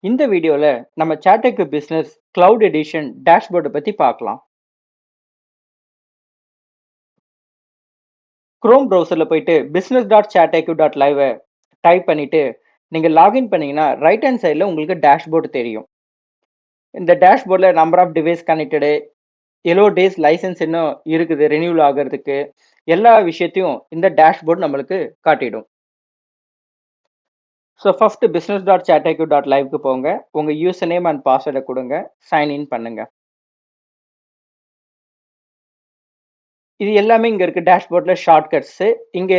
இந்த வீடியோல நம்ம சாட்டெக் பிசினஸ் கிளவுட் எடிஷன் டேஷ்போர்டை பத்தி பார்க்கலாம். குரோம் ப்ரௌசர்ல போயிட்டு business.chataq.live டைப் பண்ணிட்டு நீங்க லாகின் பண்ணீங்கன்னா ரைட் ஹேண்ட் சைடில் உங்களுக்கு டேஷ்போர்டு தெரியும். இந்த டேஷ்போர்டில் நம்பர் ஆஃப் டிவைஸ் கனெக்டடு, எவ்வளோ டேஸ் லைசன்ஸ் இன்னும் இருக்குது ரெனியூவல் ஆகிறதுக்கு, எல்லா விஷயத்தையும் இந்த டேஷ்போர்டு நம்மளுக்கு காட்டிடும். ஸோ ஃபர்ஸ்ட் business.chataq.liveக்கு போங்க, உங்க யூசர் நேம் அண்ட் பாஸ்வேர்டை கொடுங்க, சைன்இன் பண்ணுங்க. இது எல்லாமே இங்க இருக்கு டேஷ்போர்ட்ல ஷார்ட்கட்ஸ். இங்க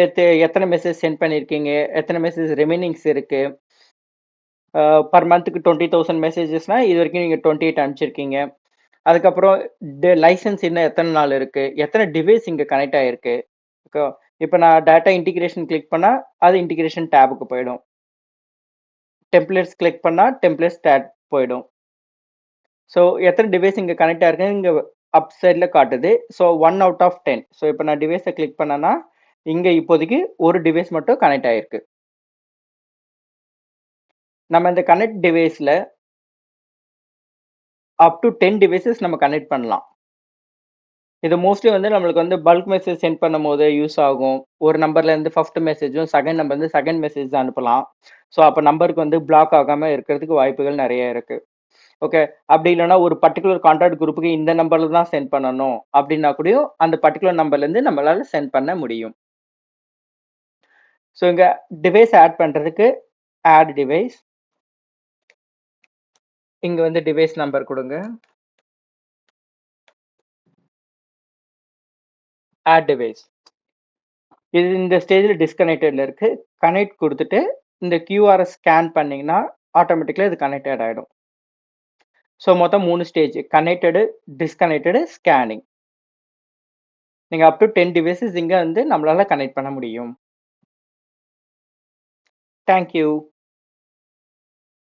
எத்தனை மெசேஜ் சென்ட் பண்ணிருக்கீங்க, எத்தனை மெசேஜ் ரிமைனிங்ஸ் இருக்கு. பர் மந்த்துக்கு 20,000 மெசேஜஸ்னா இது வரைக்கும் நீங்க 28 அனுப்பிச்சிருக்கீங்க. அதுக்கப்புறம் லைசன்ஸ் இன்னும் எத்தனை நாள் இருக்கு, எத்தனை டிவைஸ் இங்க கனெக்ட் ஆயிருக்கு. இப்போ நான் டேட்டா இன்டிகிரேஷன் கிளிக் பண்ணா அது இன்டிகிரேஷன் டேபுக்கு போயிடும். டெம்ப்ளேட்ஸ் கிளிக் பண்ணா டெம்ப்ளேட்ஸ் டேப் போயிடும். ஸோ எத்தனை டிவைஸ் இங்க கனெக்ட் ஆயிருக்கு இங்க அப் சைடில் காட்டுது. So 1 out of 10. ஸோ இப்போ நான் டிவைஸை கிளிக் பண்ணேன்னா இங்கே இப்போதைக்கு ஒரு டிவைஸ் மட்டும் கனெக்ட் ஆயிருக்கு. நம்ம இந்த கனெக்ட் டிவைஸில் அப் டு 10 டிவைசஸ் நம்ம கனெக்ட் பண்ணலாம். இது மோஸ்ட்லி வந்து நம்மளுக்கு வந்து பல்க் மெசேஜ் சென்ட் பண்ணும் போது யூஸ் ஆகும். ஒரு நம்பர்லேருந்து ஃபர்ஸ்ட் மெசேஜும் செகண்ட் நம்பர்லேருந்து செகண்ட் மெசேஜ் அனுப்பலாம். ஸோ அப்போ நம்பருக்கு வந்து பிளாக் ஆகாமல் இருக்கிறதுக்கு வாய்ப்புகள் நிறைய இருக்கு. ஓகே, அப்படி இல்லைன்னா ஒரு பர்டிகுலர் கான்டாக்ட் குரூப்புக்கு இந்த நம்பர்ல தான் சென்ட் பண்ணணும் அப்படின்னா கூட அந்த பர்டிகுலர் நம்பர்ல இருந்து நம்மளால சென்ட் பண்ண முடியும். ஸோ இங்க டிவைஸ் ஆட் பண்றதுக்கு ஆட் டிவைஸ், இங்க வந்து டிவைஸ் நம்பர் கொடுங்க, ஆட் டிவைஸ். இது இந்த ஸ்டேஜில் டிஸ்கனெக்டட்ல இருக்கு. கனெக்ட் கொடுத்துட்டு இந்த கியூஆரை ஸ்கேன் பண்ணீங்கன்னா ஆட்டோமேட்டிக்கலா இது கனெக்டட் ஆயிடும். ஸோ மொத்தம் 3 ஸ்டேஜ்: கனெக்டடு, டிஸ்கனெக்டடு, ஸ்கேனிங். நீங்க அப் டு 10 டிவைசஸ் இங்க வந்து நம்மளால கனெக்ட் பண்ண முடியும். தேங்க்யூ.